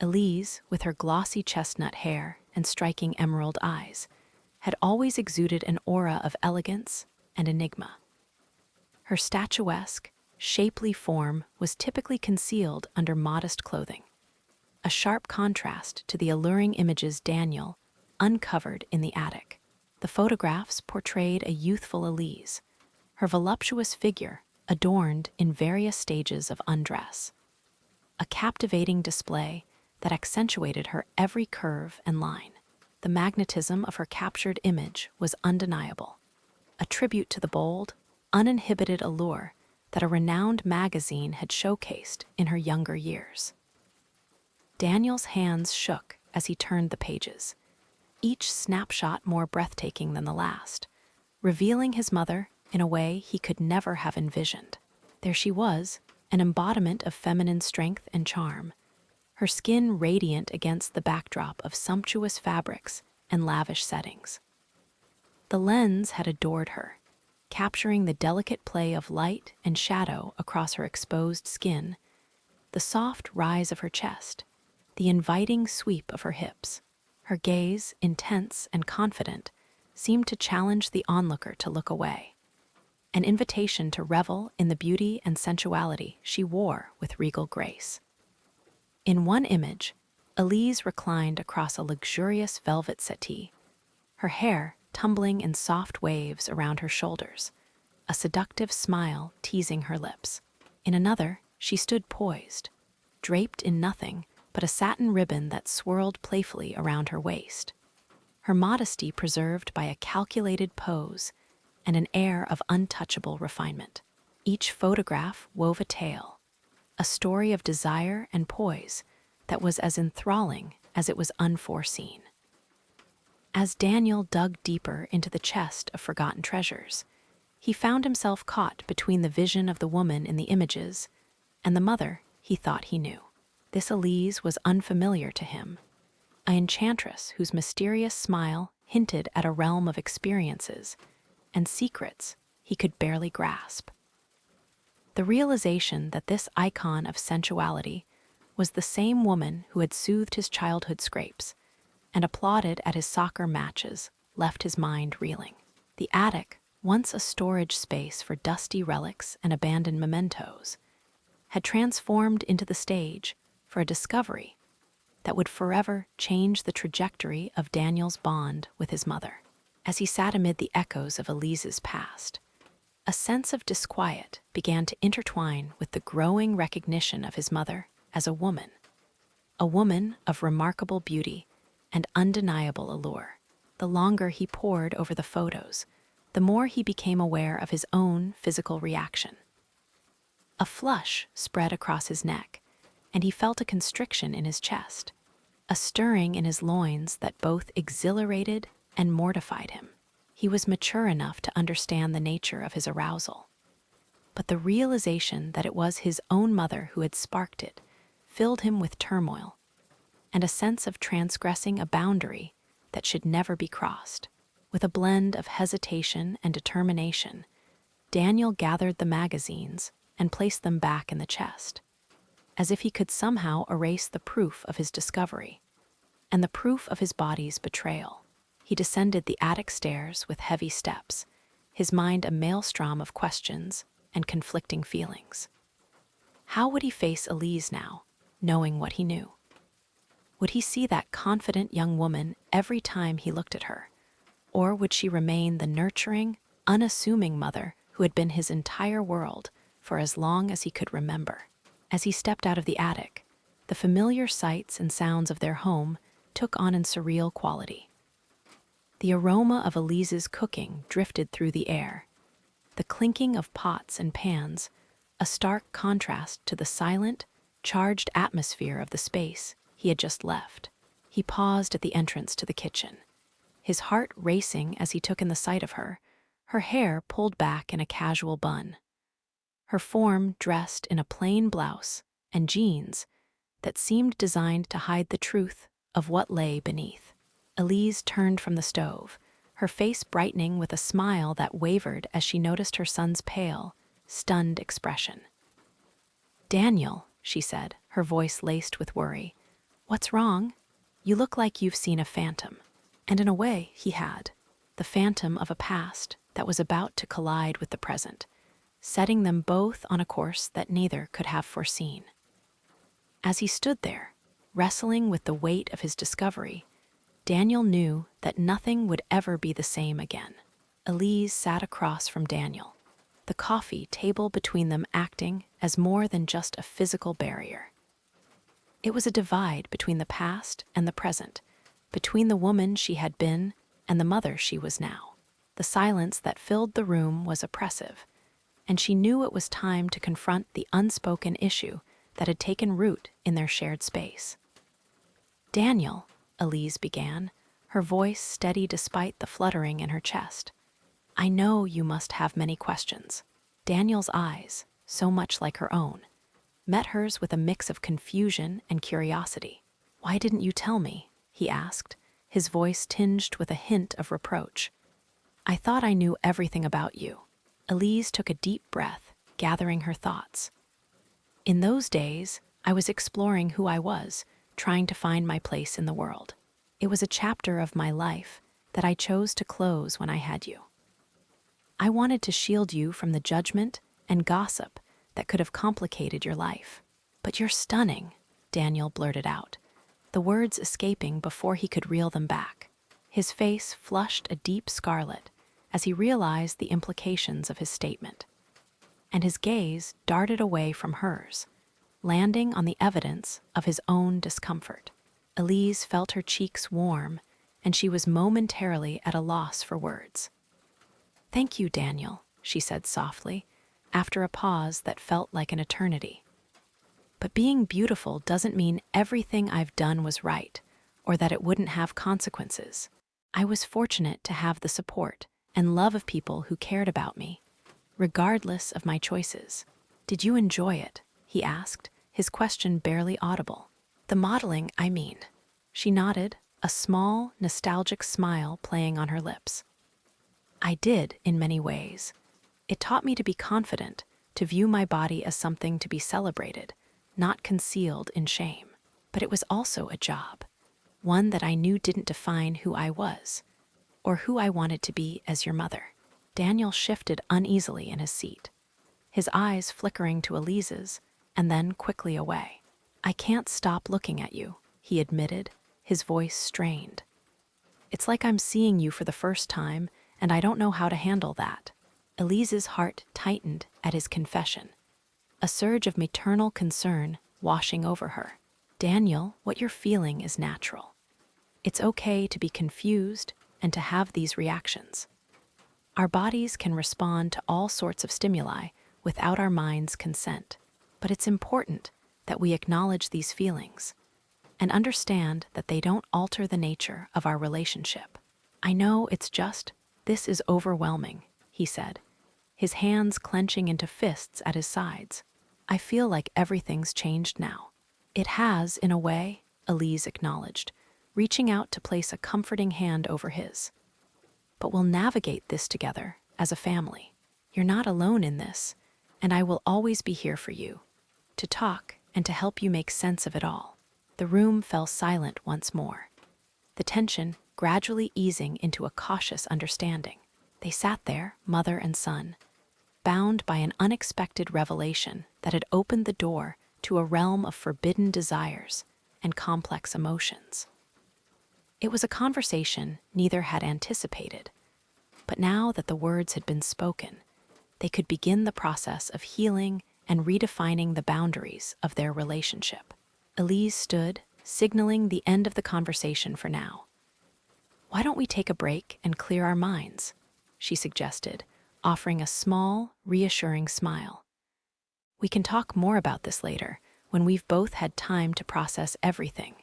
Elise, with her glossy chestnut hair and striking emerald eyes, had always exuded an aura of elegance and enigma. Her statuesque, shapely form was typically concealed under modest clothing, a sharp contrast to the alluring images Daniel uncovered in the attic. The photographs portrayed a youthful Elise, her voluptuous figure adorned in various stages of undress, a captivating display that accentuated her every curve and line. The magnetism of her captured image was undeniable, a tribute to the bold, uninhibited allure that a renowned magazine had showcased in her younger years. Daniel's hands shook as he turned the pages, each snapshot more breathtaking than the last, revealing his mother in a way he could never have envisioned. There she was, an embodiment of feminine strength and charm, her skin radiant against the backdrop of sumptuous fabrics and lavish settings. The lens had adored her, capturing the delicate play of light and shadow across her exposed skin, the soft rise of her chest, the inviting sweep of her hips. Her gaze, intense and confident, seemed to challenge the onlooker to look away, an invitation to revel in the beauty and sensuality she wore with regal grace. In one image, Elise reclined across a luxurious velvet settee, her hair tumbling in soft waves around her shoulders, a seductive smile teasing her lips. In another, she stood poised, draped in nothing but a satin ribbon that swirled playfully around her waist, her modesty preserved by a calculated pose and an air of untouchable refinement. Each photograph wove a tale, a story of desire and poise that was as enthralling as it was unforeseen. As Daniel dug deeper into the chest of forgotten treasures, he found himself caught between the vision of the woman in the images and the mother he thought he knew. This Elise was unfamiliar to him, an enchantress whose mysterious smile hinted at a realm of experiences and secrets he could barely grasp. The realization that this icon of sensuality was the same woman who had soothed his childhood scrapes and applauded at his soccer matches left his mind reeling. The attic, once a storage space for dusty relics and abandoned mementos, had transformed into the stage for a discovery that would forever change the trajectory of Daniel's bond with his mother. As he sat amid the echoes of Elise's past, a sense of disquiet began to intertwine with the growing recognition of his mother as a woman of remarkable beauty and undeniable allure. The longer he pored over the photos, the more he became aware of his own physical reaction. A flush spread across his neck, and he felt a constriction in his chest, a stirring in his loins that both exhilarated and mortified him. He was mature enough to understand the nature of his arousal, but the realization that it was his own mother who had sparked it filled him with turmoil and a sense of transgressing a boundary that should never be crossed. With a blend of hesitation and determination, Daniel gathered the magazines and placed them back in the chest, as if he could somehow erase the proof of his discovery and the proof of his body's betrayal. He descended the attic stairs with heavy steps, his mind a maelstrom of questions and conflicting feelings. How would he face Elise now, knowing what he knew? Would he see that confident young woman every time he looked at her? Or would she remain the nurturing, unassuming mother who had been his entire world for as long as he could remember? As he stepped out of the attic, the familiar sights and sounds of their home took on an surreal quality. The aroma of Elise's cooking drifted through the air, the clinking of pots and pans, a stark contrast to the silent, charged atmosphere of the space he had just left. He paused at the entrance to the kitchen, his heart racing as he took in the sight of her hair pulled back in a casual bun, her form dressed in a plain blouse and jeans that seemed designed to hide the truth of what lay beneath. Elise turned from the stove, her face brightening with a smile that wavered as she noticed her son's pale, stunned expression. "Daniel," she said, her voice laced with worry, "What's wrong? You look like you've seen a phantom." And in a way, he had. The phantom of a past that was about to collide with the present, setting them both on a course that neither could have foreseen. As he stood there, wrestling with the weight of his discovery, Daniel knew that nothing would ever be the same again. Elise sat across from Daniel, the coffee table between them acting as more than just a physical barrier. It was a divide between the past and the present, between the woman she had been and the mother she was now. The silence that filled the room was oppressive, and she knew it was time to confront the unspoken issue that had taken root in their shared space. "Daniel," Elise began, her voice steady despite the fluttering in her chest, "I know you must have many questions." Daniel's eyes, so much like her own, met hers with a mix of confusion and curiosity. "Why didn't you tell me?" he asked, his voice tinged with a hint of reproach. "I thought I knew everything about you." Elise took a deep breath, gathering her thoughts. "In those days, I was exploring who I was, trying to find my place in the world. It was a chapter of my life that I chose to close when I had you. I wanted to shield you from the judgment and gossip that could have complicated your life. But you're stunning," Daniel blurted out, the words escaping before he could reel them back. His face flushed a deep scarlet as he realized the implications of his statement, and his gaze darted away from hers, landing on the evidence of his own discomfort. Elise felt her cheeks warm, and she was momentarily at a loss for words. "Thank you, Daniel," she said softly, after a pause that felt like an eternity. "But being beautiful doesn't mean everything I've done was right, or that it wouldn't have consequences. I was fortunate to have the support and love of people who cared about me, regardless of my choices." "Did you enjoy it?" he asked, his question barely audible. "The modeling, I mean." She nodded, a small, nostalgic smile playing on her lips. "I did, in many ways. It taught me to be confident, to view my body as something to be celebrated, not concealed in shame. But it was also a job, one that I knew didn't define who I was, or who I wanted to be as your mother." Daniel shifted uneasily in his seat, his eyes flickering to Elise's and then quickly away. "I can't stop looking at you," he admitted, his voice strained. "It's like I'm seeing you for the first time, and I don't know how to handle that." Elise's heart tightened at his confession, a surge of maternal concern washing over her. "Daniel, what you're feeling is natural. It's okay to be confused and to have these reactions. Our bodies can respond to all sorts of stimuli without our mind's consent, but it's important that we acknowledge these feelings and understand that they don't alter the nature of our relationship. I know this is overwhelming," he said, his hands clenching into fists at his sides. "I feel like everything's changed now." "It has, in a way," Elise acknowledged, reaching out to place a comforting hand over his. "But we'll navigate this together as a family. You're not alone in this, and I will always be here for you, to talk and to help you make sense of it all." The room fell silent once more, the tension gradually easing into a cautious understanding. They sat there, mother and son, bound by an unexpected revelation that had opened the door to a realm of forbidden desires and complex emotions. It was a conversation neither had anticipated, but now that the words had been spoken, they could begin the process of healing and redefining the boundaries of their relationship. Elise stood, signaling the end of the conversation for now. "Why don't we take a break and clear our minds?" she suggested, offering a small, reassuring smile. "We can talk more about this later, when we've both had time to process everything."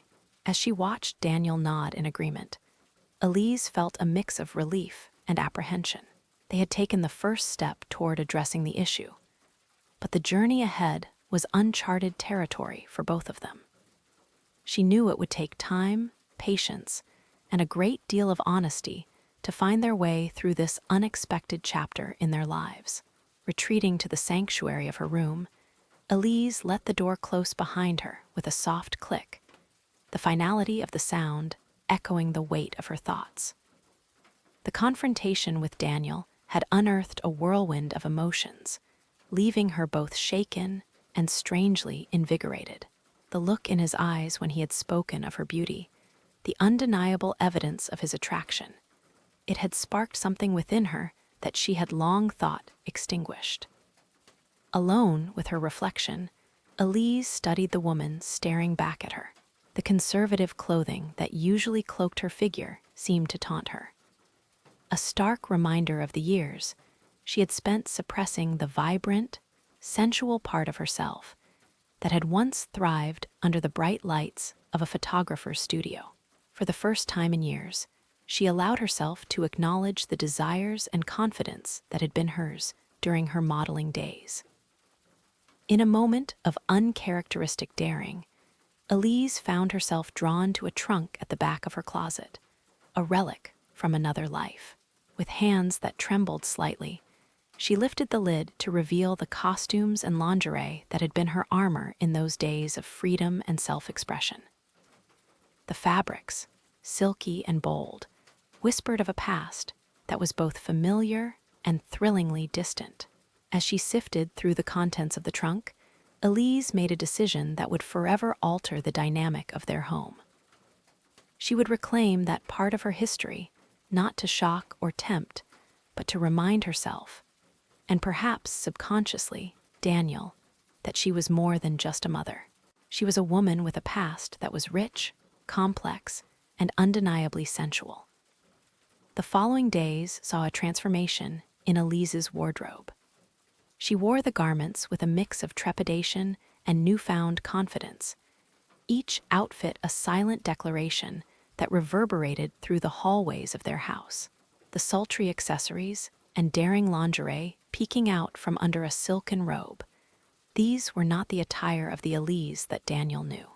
As she watched Daniel nod in agreement, Elise felt a mix of relief and apprehension. They had taken the first step toward addressing the issue, but the journey ahead was uncharted territory for both of them. She knew it would take time, patience, and a great deal of honesty to find their way through this unexpected chapter in their lives. Retreating to the sanctuary of her room, Elise let the door close behind her with a soft click, the finality of the sound echoing the weight of her thoughts. The confrontation with Daniel had unearthed a whirlwind of emotions, leaving her both shaken and strangely invigorated. The look in his eyes when he had spoken of her beauty, the undeniable evidence of his attraction, it had sparked something within her that she had long thought extinguished. Alone with her reflection, Elise studied the woman staring back at her. The conservative clothing that usually cloaked her figure seemed to taunt her. A stark reminder of the years she had spent suppressing the vibrant, sensual part of herself that had once thrived under the bright lights of a photographer's studio. For the first time in years, she allowed herself to acknowledge the desires and confidence that had been hers during her modeling days. In a moment of uncharacteristic daring, Elise found herself drawn to a trunk at the back of her closet, a relic from another life. With hands that trembled slightly, she lifted the lid to reveal the costumes and lingerie that had been her armor in those days of freedom and self-expression. The fabrics, silky and bold, whispered of a past that was both familiar and thrillingly distant. As she sifted through the contents of the trunk, Elise made a decision that would forever alter the dynamic of their home. She would reclaim that part of her history, not to shock or tempt, but to remind herself, and perhaps subconsciously, Daniel, that she was more than just a mother. She was a woman with a past that was rich, complex, and undeniably sensual. The following days saw a transformation in Elise's wardrobe. She wore the garments with a mix of trepidation and newfound confidence, each outfit a silent declaration that reverberated through the hallways of their house. The sultry accessories and daring lingerie peeking out from under a silken robe, these were not the attire of the Elise that Daniel knew.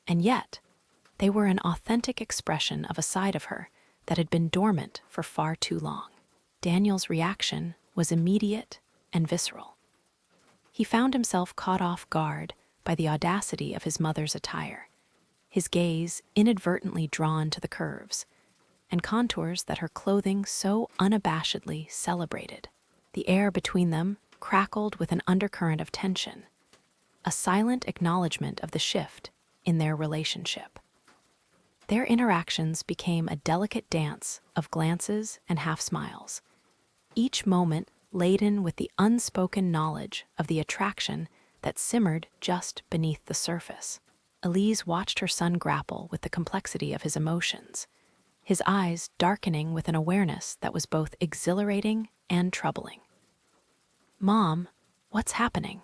And yet, they were an authentic expression of a side of her that had been dormant for far too long. Daniel's reaction was immediate and visceral. He found himself caught off guard by the audacity of his mother's attire, his gaze inadvertently drawn to the curves and contours that her clothing so unabashedly celebrated. The air between them crackled with an undercurrent of tension, a silent acknowledgement of the shift in their relationship. Their interactions became a delicate dance of glances and half-smiles, each moment laden with the unspoken knowledge of the attraction that simmered just beneath the surface. Elise watched her son grapple with the complexity of his emotions, his eyes darkening with an awareness that was both exhilarating and troubling. "Mom, what's happening?"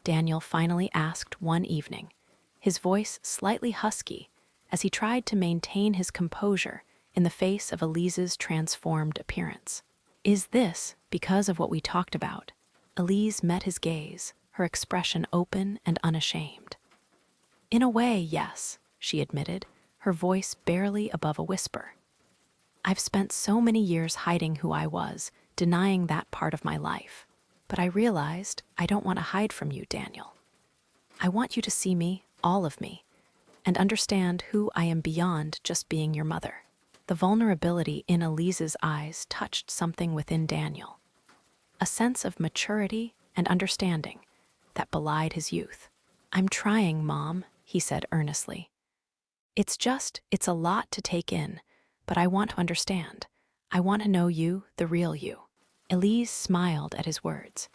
Daniel finally asked one evening, his voice slightly husky as he tried to maintain his composure in the face of Elise's transformed appearance. "Is this because of what we talked about?" Elise met his gaze, her expression open and unashamed. "In a way, yes," she admitted, her voice barely above a whisper. "I've spent so many years hiding who I was, denying that part of my life. But I realized I don't want to hide from you, Daniel. I want you to see me, all of me, and understand who I am beyond just being your mother." The vulnerability in Elise's eyes touched something within Daniel, a sense of maturity and understanding that belied his youth. "I'm trying, Mom," he said earnestly. It's a lot to take in, but I want to understand. I want to know you, the real you." Elise smiled at his words,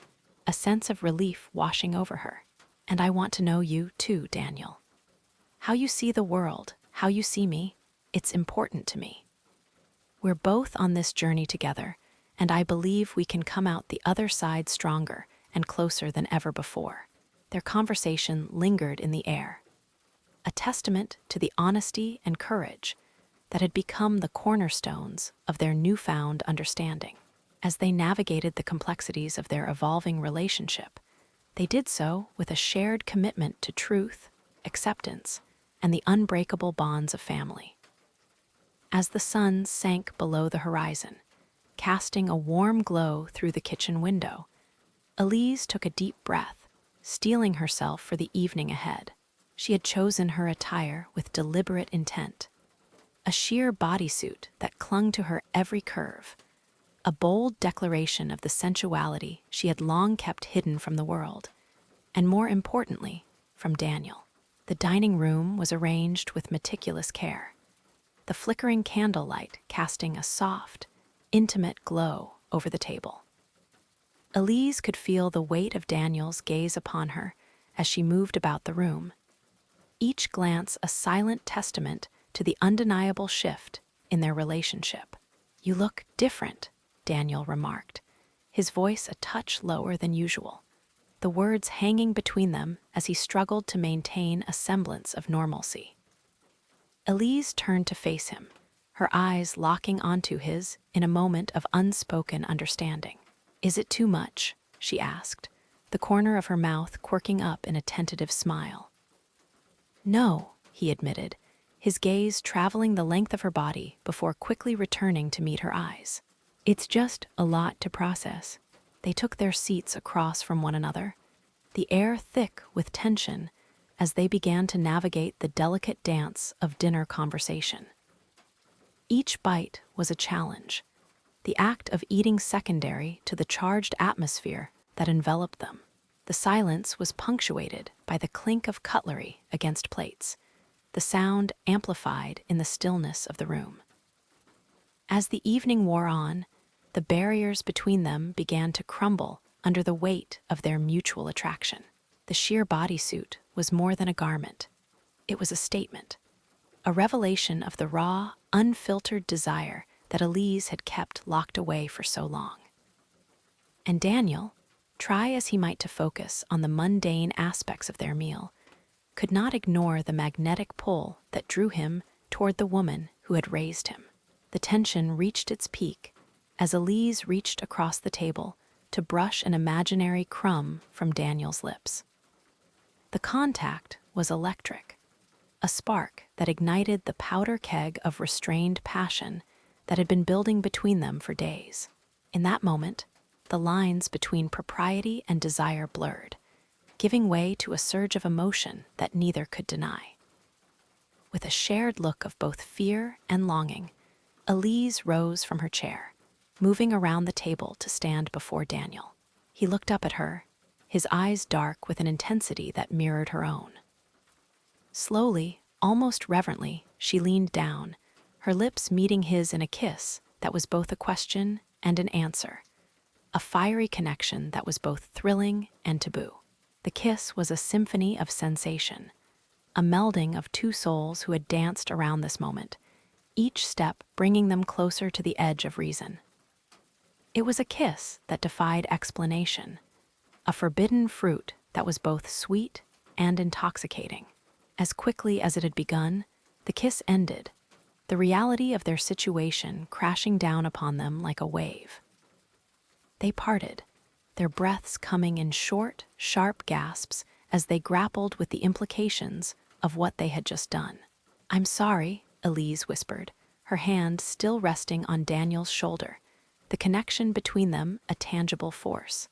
a sense of relief washing over her. "And I want to know you too, Daniel. How you see the world, how you see me, it's important to me. We're both on this journey together, and I believe we can come out the other side stronger and closer than ever before." Their conversation lingered in the air, a testament to the honesty and courage that had become the cornerstones of their newfound understanding. As they navigated the complexities of their evolving relationship, they did so with a shared commitment to truth, acceptance, and the unbreakable bonds of family. As the sun sank below the horizon, casting a warm glow through the kitchen window, Elise took a deep breath, steeling herself for the evening ahead. She had chosen her attire with deliberate intent. A sheer bodysuit that clung to her every curve. A bold declaration of the sensuality she had long kept hidden from the world, and more importantly, from Daniel. The dining room was arranged with meticulous care, the flickering candlelight casting a soft, intimate glow over the table. Elise could feel the weight of Daniel's gaze upon her as she moved about the room, each glance a silent testament to the undeniable shift in their relationship. "You look different," Daniel remarked, his voice a touch lower than usual, the words hanging between them as he struggled to maintain a semblance of normalcy. Elise turned to face him, her eyes locking onto his in a moment of unspoken understanding. "Is it too much?" she asked, the corner of her mouth quirking up in a tentative smile. "No," he admitted, his gaze traveling the length of her body before quickly returning to meet her eyes. "It's just a lot to process." They took their seats across from one another, the air thick with tension as they began to navigate the delicate dance of dinner conversation. Each bite was a challenge, the act of eating secondary to the charged atmosphere that enveloped them. The silence was punctuated by the clink of cutlery against plates, the sound amplified in the stillness of the room. As the evening wore on, the barriers between them began to crumble under the weight of their mutual attraction. The sheer bodysuit was more than a garment. It was a statement, a revelation of the raw, unfiltered desire that Elise had kept locked away for so long. And Daniel, try as he might to focus on the mundane aspects of their meal, could not ignore the magnetic pull that drew him toward the woman who had raised him. The tension reached its peak as Elise reached across the table to brush an imaginary crumb from Daniel's lips. The contact was electric, a spark that ignited the powder keg of restrained passion that had been building between them for days. In that moment, the lines between propriety and desire blurred, giving way to a surge of emotion that neither could deny. With a shared look of both fear and longing, Elise rose from her chair, moving around the table to stand before Daniel. He looked up at her, his eyes dark with an intensity that mirrored her own. Slowly, almost reverently, she leaned down, her lips meeting his in a kiss that was both a question and an answer, a fiery connection that was both thrilling and taboo. The kiss was a symphony of sensation, a melding of two souls who had danced around this moment, each step bringing them closer to the edge of reason. It was a kiss that defied explanation, a forbidden fruit that was both sweet and intoxicating. As quickly as it had begun, the kiss ended, the reality of their situation crashing down upon them like a wave. They parted, their breaths coming in short, sharp gasps as they grappled with the implications of what they had just done. "I'm sorry," Elise whispered, her hand still resting on Daniel's shoulder, the connection between them a tangible force.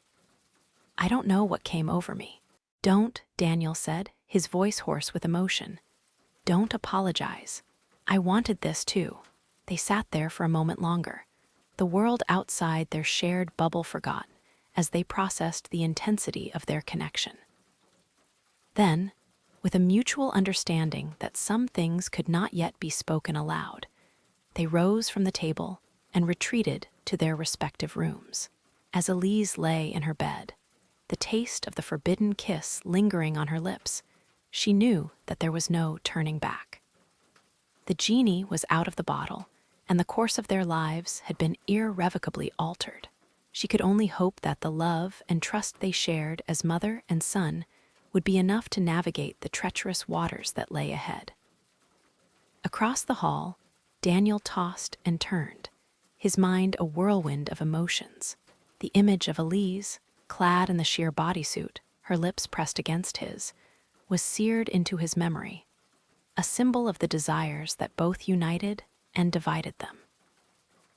"I don't know what came over me." "Don't," Daniel said, his voice hoarse with emotion. "Don't apologize. I wanted this too." They sat there for a moment longer, the world outside their shared bubble forgotten, as they processed the intensity of their connection. Then, with a mutual understanding that some things could not yet be spoken aloud, they rose from the table and retreated to their respective rooms. As Elise lay in her bed, the taste of the forbidden kiss lingering on her lips, she knew that there was no turning back. The genie was out of the bottle, and the course of their lives had been irrevocably altered. She could only hope that the love and trust they shared as mother and son would be enough to navigate the treacherous waters that lay ahead. Across the hall, Daniel tossed and turned, his mind a whirlwind of emotions. The image of Elise, clad in the sheer bodysuit, her lips pressed against his, was seared into his memory, a symbol of the desires that both united and divided them.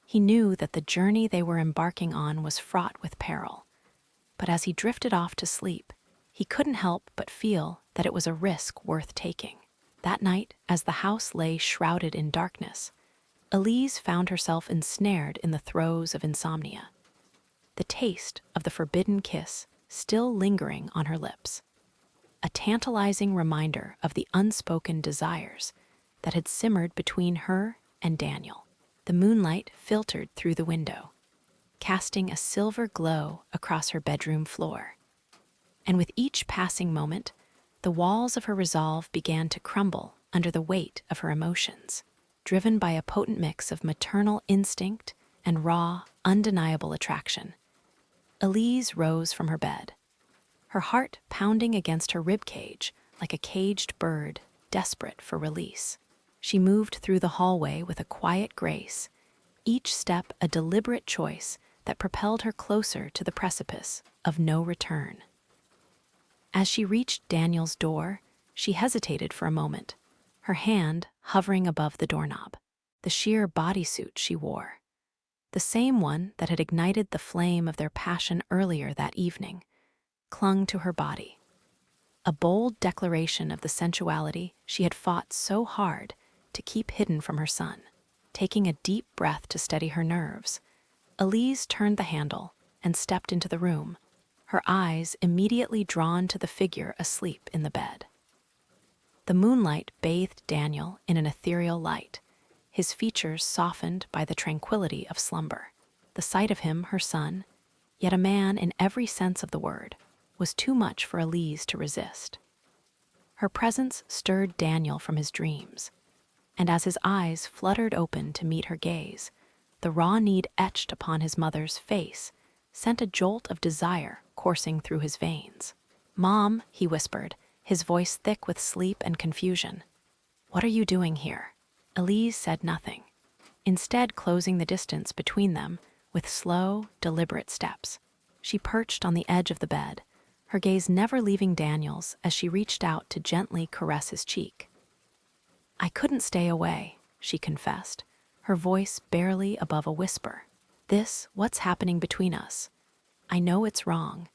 He knew that the journey they were embarking on was fraught with peril, but as he drifted off to sleep, he couldn't help but feel that it was a risk worth taking. That night, as the house lay shrouded in darkness, Elise found herself ensnared in the throes of insomnia, the taste of the forbidden kiss still lingering on her lips, a tantalizing reminder of the unspoken desires that had simmered between her and Daniel. The moonlight filtered through the window, casting a silver glow across her bedroom floor. And with each passing moment, the walls of her resolve began to crumble under the weight of her emotions, driven by a potent mix of maternal instinct and raw, undeniable attraction. Elise rose from her bed, her heart pounding against her ribcage like a caged bird desperate for release. She moved through the hallway with a quiet grace, each step a deliberate choice that propelled her closer to the precipice of no return. As she reached Daniel's door, she hesitated for a moment, her hand hovering above the doorknob. The sheer bodysuit she wore, the same one that had ignited the flame of their passion earlier that evening, clung to her body. A bold declaration of the sensuality she had fought so hard to keep hidden from her son. Taking a deep breath to steady her nerves, Elise turned the handle and stepped into the room, her eyes immediately drawn to the figure asleep in the bed. The moonlight bathed Daniel in an ethereal light, his features softened by the tranquility of slumber. The sight of him, her son, yet a man in every sense of the word, was too much for Elise to resist. Her presence stirred Daniel from his dreams, and as his eyes fluttered open to meet her gaze, the raw need etched upon his mother's face sent a jolt of desire coursing through his veins. "Mom," he whispered, his voice thick with sleep and confusion. "What are you doing here?" Elise said nothing, instead closing the distance between them with slow, deliberate steps. She perched on the edge of the bed, her gaze never leaving Daniel's as she reached out to gently caress his cheek. "I couldn't stay away," she confessed, her voice barely above a whisper. "What's happening between us? I know it's wrong,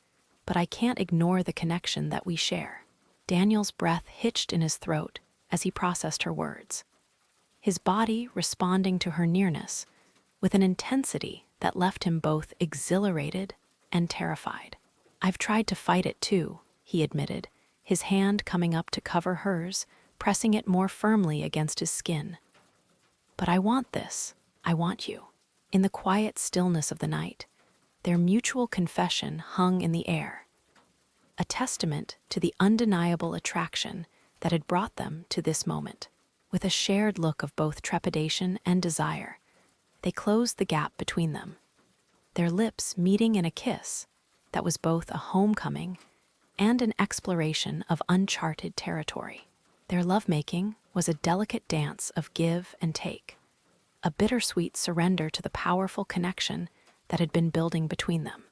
but I can't ignore the connection that we share." Daniel's breath hitched in his throat as he processed her words, his body responding to her nearness with an intensity that left him both exhilarated and terrified. "I've tried to fight it too," he admitted, his hand coming up to cover hers, pressing it more firmly against his skin. "But I want this. I want you." In the quiet stillness of the night, their mutual confession hung in the air, a testament to the undeniable attraction that had brought them to this moment. With a shared look of both trepidation and desire, they closed the gap between them, their lips meeting in a kiss that was both a homecoming and an exploration of uncharted territory. Their lovemaking was a delicate dance of give and take, a bittersweet surrender to the powerful connection that had been building between them.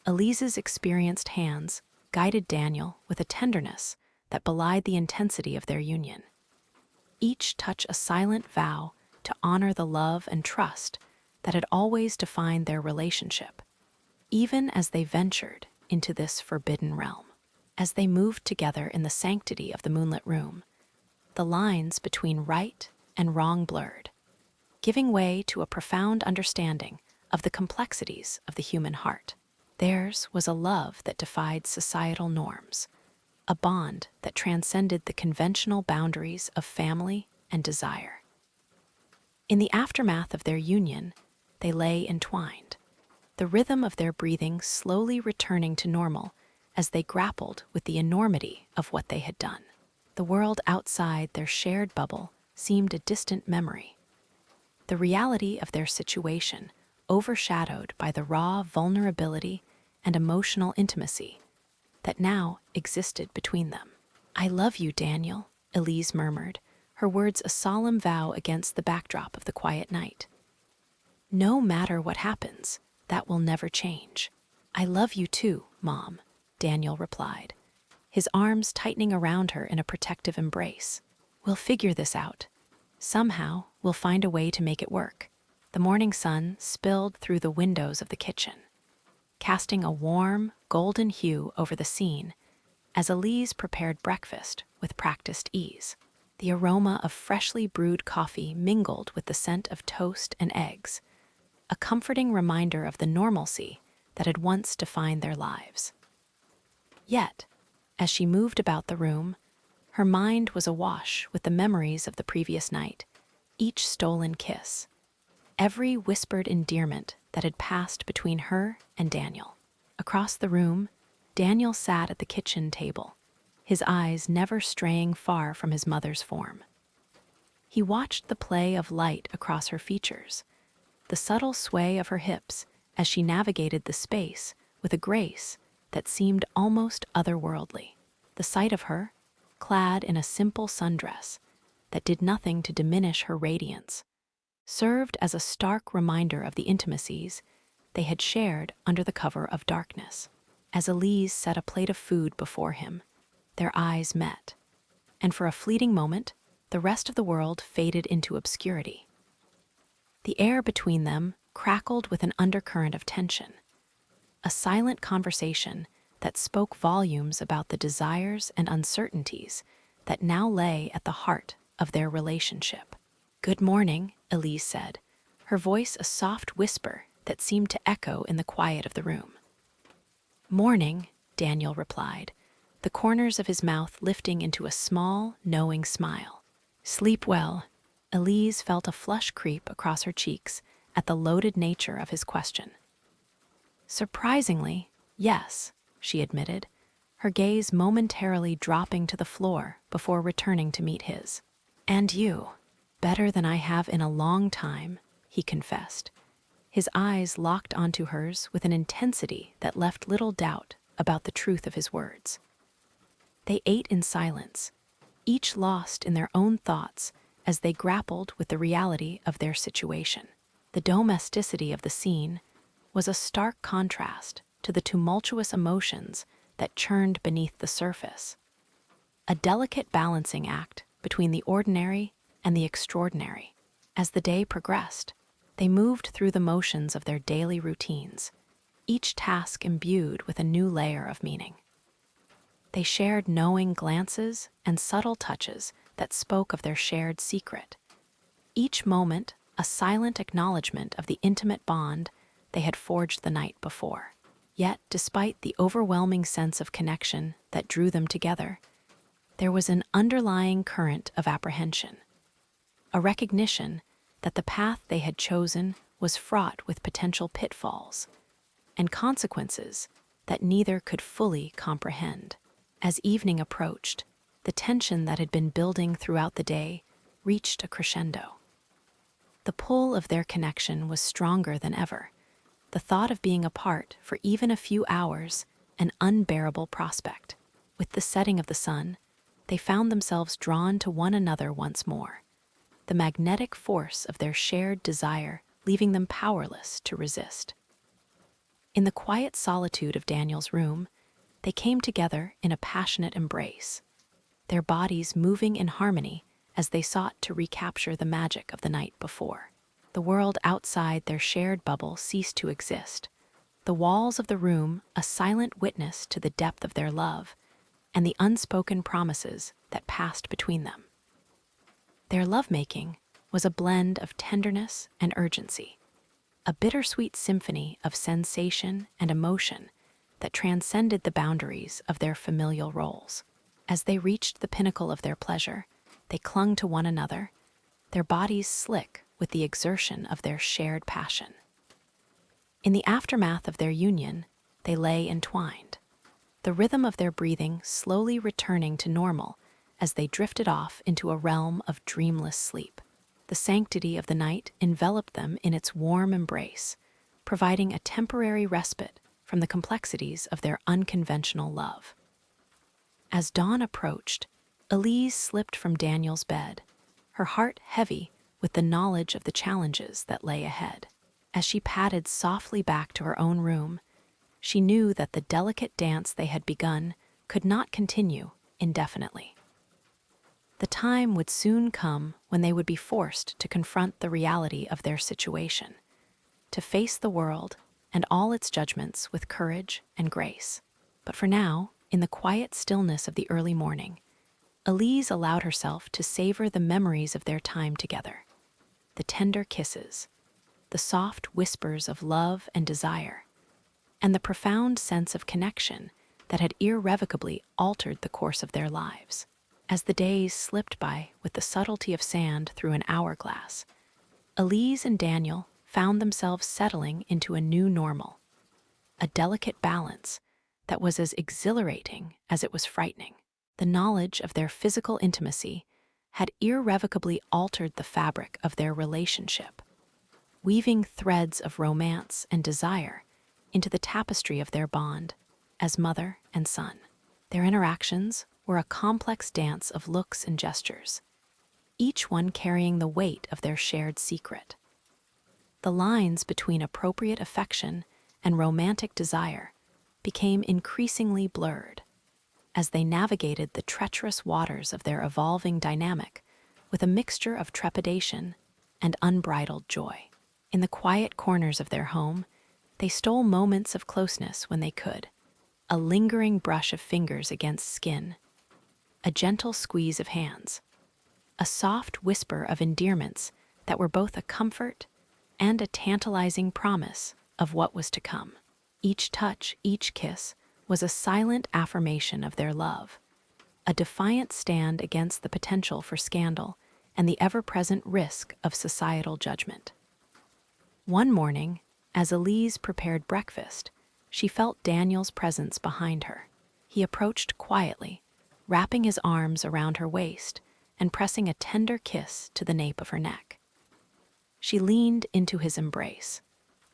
Elise's experienced hands guided Daniel with a tenderness that belied the intensity of their union, each touch a silent vow to honor the love and trust that had always defined their relationship, even as they ventured into this forbidden realm. As they moved together in the sanctity of the moonlit room, the lines between right and wrong blurred, giving way to a profound understanding of the complexities of the human heart. Theirs was a love that defied societal norms, a bond that transcended the conventional boundaries of family and desire. In the aftermath of their union, they lay entwined, the rhythm of their breathing slowly returning to normal as they grappled with the enormity of what they had done. The world outside their shared bubble seemed a distant memory, the reality of their situation overshadowed by the raw vulnerability and emotional intimacy that now existed between them. "I love you, Daniel," Elise murmured, her words a solemn vow against the backdrop of the quiet night. "No matter what happens, that will never change." "I love you too, Mom," Daniel replied, his arms tightening around her in a protective embrace. "We'll figure this out. Somehow, we'll find a way to make it work." The morning sun spilled through the windows of the kitchen, casting a warm, golden hue over the scene as Elise prepared breakfast with practiced ease. The aroma of freshly brewed coffee mingled with the scent of toast and eggs, a comforting reminder of the normalcy that had once defined their lives. Yet, as she moved about the room, her mind was awash with the memories of the previous night, each stolen kiss, every whispered endearment that had passed between her and Daniel. Across the room, Daniel sat at the kitchen table, his eyes never straying far from his mother's form. He watched the play of light across her features, the subtle sway of her hips as she navigated the space with a grace that seemed almost otherworldly. The sight of her, clad in a simple sundress that did nothing to diminish her radiance, served as a stark reminder of the intimacies they had shared under the cover of darkness. As Elise set a plate of food before him, their eyes met, and for a fleeting moment, the rest of the world faded into obscurity. The air between them crackled with an undercurrent of tension, a silent conversation that spoke volumes about the desires and uncertainties that now lay at the heart of their relationship. "Good morning," Elise said, her voice a soft whisper that seemed to echo in the quiet of the room. "Morning," Daniel replied, the corners of his mouth lifting into a small, knowing smile. "Sleep well." Elise felt a flush creep across her cheeks at the loaded nature of his question. "Surprisingly, yes," she admitted, her gaze momentarily dropping to the floor before returning to meet his. "And you?" "Better than I have in a long time," he confessed, his eyes locked onto hers with an intensity that left little doubt about the truth of his words. They ate in silence, each lost in their own thoughts as they grappled with the reality of their situation. The domesticity of the scene was a stark contrast to the tumultuous emotions that churned beneath the surface, a delicate balancing act between the ordinary and the extraordinary. As the day progressed, they moved through the motions of their daily routines, each task imbued with a new layer of meaning. They shared knowing glances and subtle touches that spoke of their shared secret, each moment a silent acknowledgement of the intimate bond they had forged the night before. Yet, despite the overwhelming sense of connection that drew them together, there was an underlying current of apprehension, a recognition that the path they had chosen was fraught with potential pitfalls and consequences that neither could fully comprehend. As evening approached, the tension that had been building throughout the day reached a crescendo. The pull of their connection was stronger than ever, the thought of being apart for even a few hours an unbearable prospect. With the setting of the sun, they found themselves drawn to one another once more, the magnetic force of their shared desire leaving them powerless to resist. In the quiet solitude of Daniel's room, they came together in a passionate embrace, their bodies moving in harmony as they sought to recapture the magic of the night before. The world outside their shared bubble ceased to exist, the walls of the room a silent witness to the depth of their love and the unspoken promises that passed between them. Their lovemaking was a blend of tenderness and urgency, a bittersweet symphony of sensation and emotion that transcended the boundaries of their familial roles. As they reached the pinnacle of their pleasure, they clung to one another, their bodies slick with the exertion of their shared passion. In the aftermath of their union, they lay entwined, the rhythm of their breathing slowly returning to normal as they drifted off into a realm of dreamless sleep. The sanctity of the night enveloped them in its warm embrace, providing a temporary respite from the complexities of their unconventional love. As dawn approached, Elise slipped from Daniel's bed, her heart heavy with the knowledge of the challenges that lay ahead. As she padded softly back to her own room, she knew that the delicate dance they had begun could not continue indefinitely. The time would soon come when they would be forced to confront the reality of their situation, to face the world and all its judgments with courage and grace. But for now, In the quiet stillness of the early morning, Elise allowed herself to savor the memories of their time together. The tender kisses, the soft whispers of love and desire, and the profound sense of connection that had irrevocably altered the course of their lives. As the days slipped by with the subtlety of sand through an hourglass, Elise and Daniel found themselves settling into a new normal, a delicate balance that was as exhilarating as it was frightening. The knowledge of their physical intimacy had irrevocably altered the fabric of their relationship, weaving threads of romance and desire into the tapestry of their bond as mother and son. Their interactions were a complex dance of looks and gestures, each one carrying the weight of their shared secret. The lines between appropriate affection and romantic desire became increasingly blurred as they navigated the treacherous waters of their evolving dynamic with a mixture of trepidation and unbridled joy. In the quiet corners of their home, they stole moments of closeness when they could, a lingering brush of fingers against skin, a gentle squeeze of hands, a soft whisper of endearments that were both a comfort and a tantalizing promise of what was to come. Each touch, each kiss, was a silent affirmation of their love, a defiant stand against the potential for scandal and the ever-present risk of societal judgment. One morning, as Elise prepared breakfast, she felt Daniel's presence behind her. He approached quietly, wrapping his arms around her waist and pressing a tender kiss to the nape of her neck. She leaned into his embrace,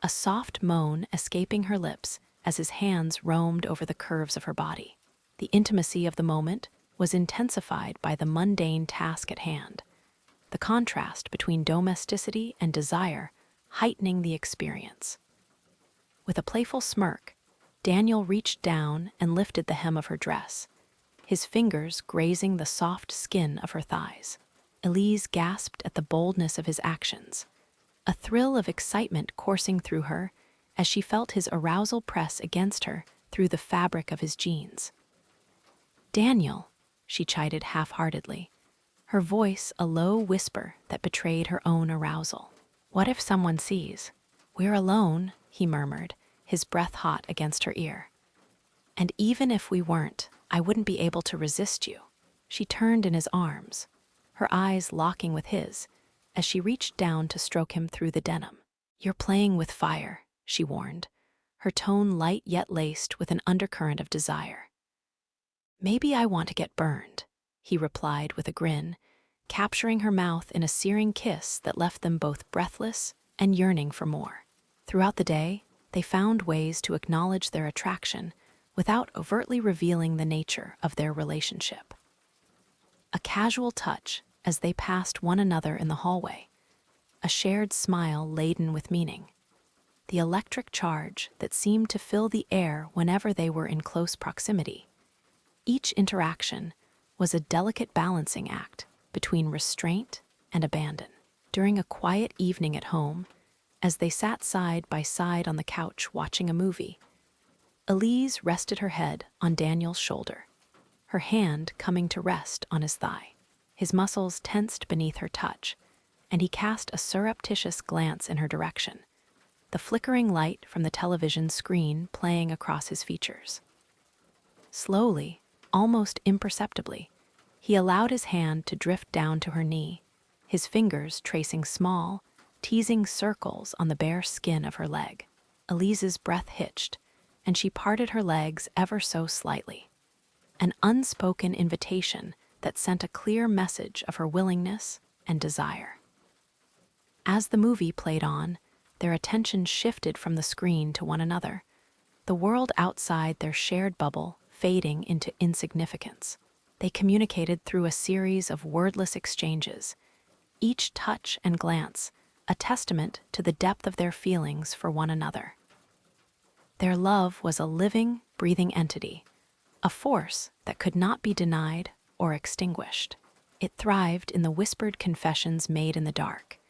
a soft moan escaping her lips as his hands roamed over the curves of her body. The intimacy of the moment was intensified by the mundane task at hand, the contrast between domesticity and desire heightening the experience. With a playful smirk, Daniel reached down and lifted the hem of her dress, his fingers grazing the soft skin of her thighs. Elise gasped at the boldness of his actions, a thrill of excitement coursing through her as she felt his arousal press against her through the fabric of his jeans. "Daniel," she chided half-heartedly, her voice a low whisper that betrayed her own arousal. "What if someone sees? We're alone," he murmured, his breath hot against her ear. "And even if we weren't, I wouldn't be able to resist you." She turned in his arms, her eyes locking with his, as she reached down to stroke him through the denim. "You're playing with fire," she warned, her tone light yet laced with an undercurrent of desire. "Maybe I want to get burned," he replied with a grin, capturing her mouth in a searing kiss that left them both breathless and yearning for more. Throughout the day, they found ways to acknowledge their attraction without overtly revealing the nature of their relationship. A casual touch as they passed one another in the hallway, a shared smile laden with meaning, the electric charge that seemed to fill the air whenever they were in close proximity. Each interaction was a delicate balancing act between restraint and abandon. During a quiet evening at home, as they sat side by side on the couch watching a movie, Elise rested her head on Daniel's shoulder, her hand coming to rest on his thigh. His muscles tensed beneath her touch, and he cast a surreptitious glance in her direction, the flickering light from the television screen playing across his features. Slowly, almost imperceptibly, he allowed his hand to drift down to her knee, his fingers tracing small, teasing circles on the bare skin of her leg. Elise's breath hitched, and she parted her legs ever so slightly, an unspoken invitation that sent a clear message of her willingness and desire. As the movie played on, their attention shifted from the screen to one another, the world outside their shared bubble fading into insignificance. They communicated through a series of wordless exchanges, each touch and glance a testament to the depth of their feelings for one another. Their love was a living, breathing entity, a force that could not be denied or extinguished. It thrived in the whispered confessions made in the dark,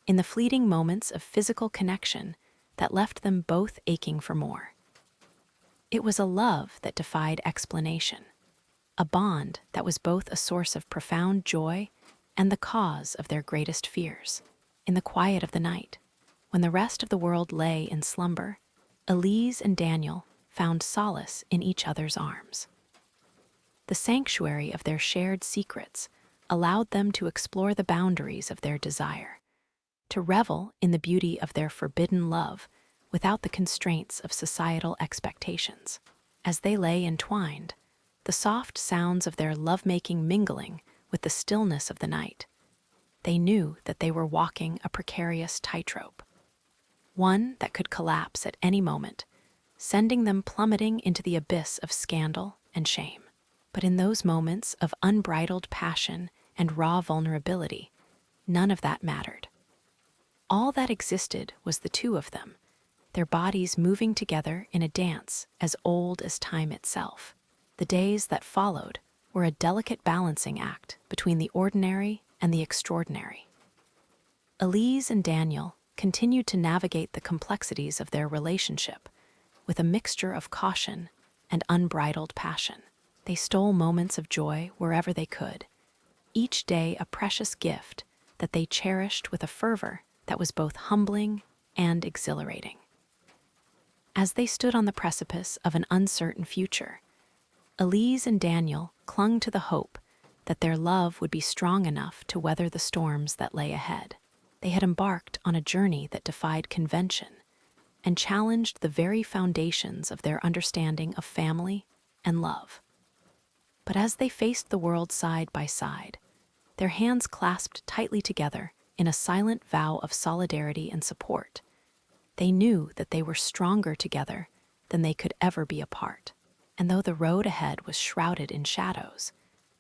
in the fleeting moments of physical connection that left them both aching for more. It was a love that defied explanation, a bond that was both a source of profound joy and the cause of their greatest fears. In the quiet of the night, when the rest of the world lay in slumber, Elise and Daniel found solace in each other's arms. The sanctuary of their shared secrets allowed them to explore the boundaries of their desire, to revel in the beauty of their forbidden love without the constraints of societal expectations. As they lay entwined, the soft sounds of their lovemaking mingling with the stillness of the night, they knew that they were walking a precarious tightrope, one that could collapse at any moment, sending them plummeting into the abyss of scandal and shame. But in those moments of unbridled passion and raw vulnerability, none of that mattered. All that existed was the two of them, their bodies moving together in a dance as old as time itself. The days that followed were a delicate balancing act between the ordinary and the extraordinary. Elise and Daniel continued to navigate the complexities of their relationship with a mixture of caution and unbridled passion. They stole moments of joy wherever they could, each day a precious gift that they cherished with a fervor that was both humbling and exhilarating. As they stood on the precipice of an uncertain future, Elise and Daniel clung to the hope that their love would be strong enough to weather the storms that lay ahead. They had embarked on a journey that defied convention and challenged the very foundations of their understanding of family and love. But as they faced the world side by side, their hands clasped tightly together in a silent vow of solidarity and support, they knew that they were stronger together than they could ever be apart. And though the road ahead was shrouded in shadows,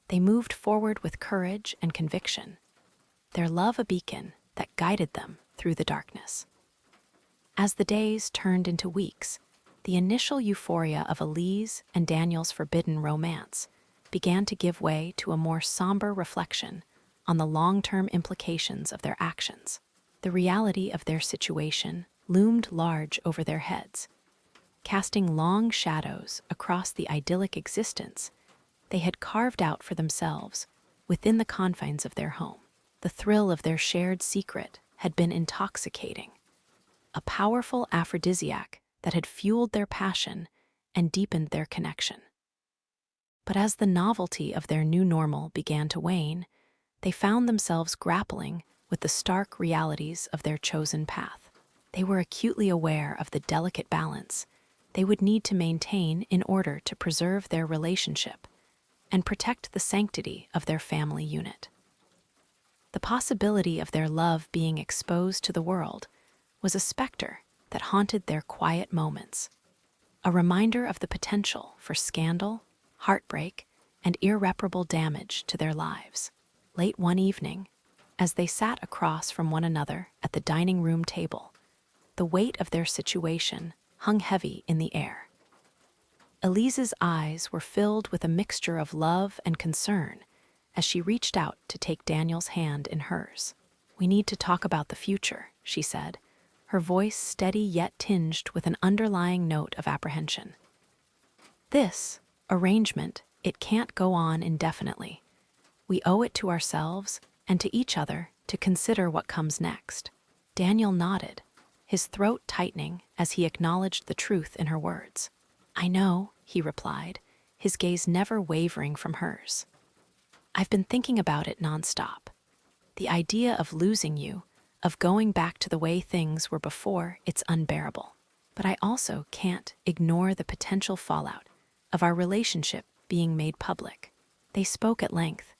they moved forward with courage and conviction, their love a beacon that guided them through the darkness. As the days turned into weeks, the initial euphoria of Elise and Daniel's forbidden romance began to give way to a more somber reflection on the long-term implications of their actions. The reality of their situation loomed large over their heads, casting long shadows across the idyllic existence they had carved out for themselves within the confines of their home. The thrill of their shared secret had been intoxicating, a powerful aphrodisiac that had fueled their passion and deepened their connection. But as the novelty of their new normal began to wane, they found themselves grappling with the stark realities of their chosen path. They were acutely aware of the delicate balance they would need to maintain in order to preserve their relationship and protect the sanctity of their family unit. The possibility of their love being exposed to the world was a specter that haunted their quiet moments, a reminder of the potential for scandal, heartbreak, and irreparable damage to their lives. Late one evening, as they sat across from one another at the dining room table, the weight of their situation hung heavy in the air. Elise's eyes were filled with a mixture of love and concern as she reached out to take Daniel's hand in hers. "We need to talk about the future," she said, her voice steady yet tinged with an underlying note of apprehension. "This arrangement, it can't go on indefinitely. We owe it to ourselves and to each other to consider what comes next." Daniel nodded, his throat tightening as he acknowledged the truth in her words. "I know," he replied, his gaze never wavering from hers. "I've been thinking about it nonstop. The idea of losing you, of going back to the way things were before, it's unbearable. But I also can't ignore the potential fallout of our relationship being made public." They spoke at length,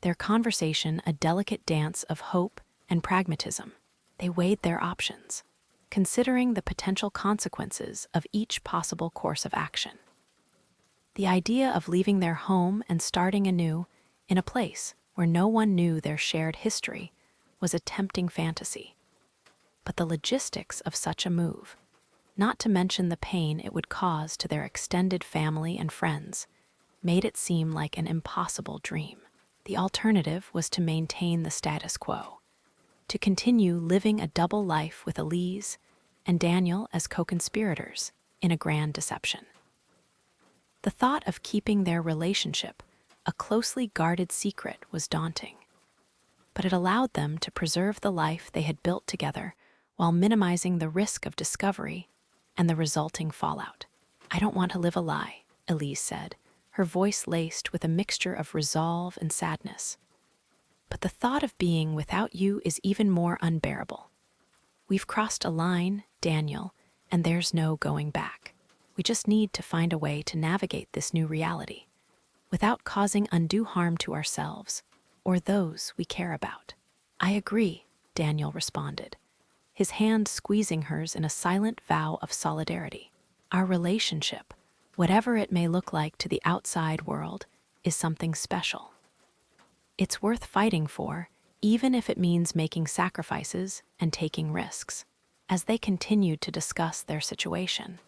their conversation a delicate dance of hope and pragmatism. They weighed their options, considering the potential consequences of each possible course of action. The idea of leaving their home and starting anew in a place where no one knew their shared history was a tempting fantasy. But the logistics of such a move, not to mention the pain it would cause to their extended family and friends, made it seem like an impossible dream. The alternative was to maintain the status quo, to continue living a double life with Elise and Daniel as co-conspirators in a grand deception. The thought of keeping their relationship a closely guarded secret was daunting, but it allowed them to preserve the life they had built together while minimizing the risk of discovery and the resulting fallout. "I don't want to live a lie," Elise said, her voice laced with a mixture of resolve and sadness. "But the thought of being without you is even more unbearable. We've crossed a line, Daniel, and there's no going back. We just need to find a way to navigate this new reality without causing undue harm to ourselves or those we care about." "I agree," Daniel responded, his hand squeezing hers in a silent vow of solidarity. "Our relationship, whatever it may look like to the outside world, is something special. It's worth fighting for, even if it means making sacrifices and taking risks." As they continued to discuss their situation,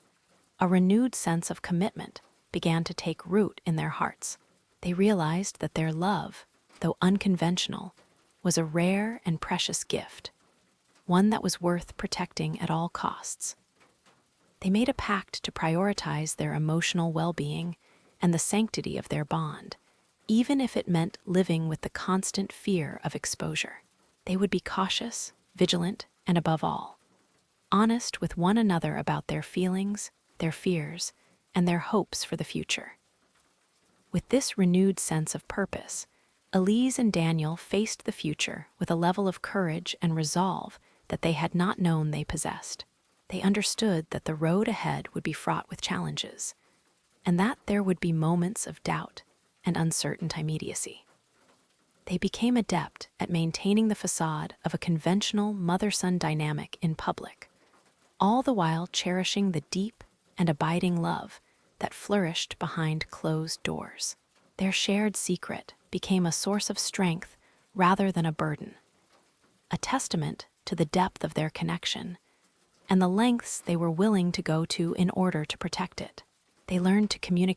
a renewed sense of commitment began to take root in their hearts. They realized that their love, though unconventional, was a rare and precious gift, one that was worth protecting at all costs. They made a pact to prioritize their emotional well-being and the sanctity of their bond, even if it meant living with the constant fear of exposure. They would be cautious, vigilant, and above all, honest with one another about their feelings, their fears, and their hopes for the future. With this renewed sense of purpose, Elise and Daniel faced the future with a level of courage and resolve that they had not known they possessed. They understood that the road ahead would be fraught with challenges, and that there would be moments of doubt and uncertain immediacy. They became adept at maintaining the facade of a conventional mother-son dynamic in public, all the while cherishing the deep and abiding love that flourished behind closed doors. Their shared secret became a source of strength rather than a burden, a testament to the depth of their connection and the lengths they were willing to go to in order to protect it. They learned to communicate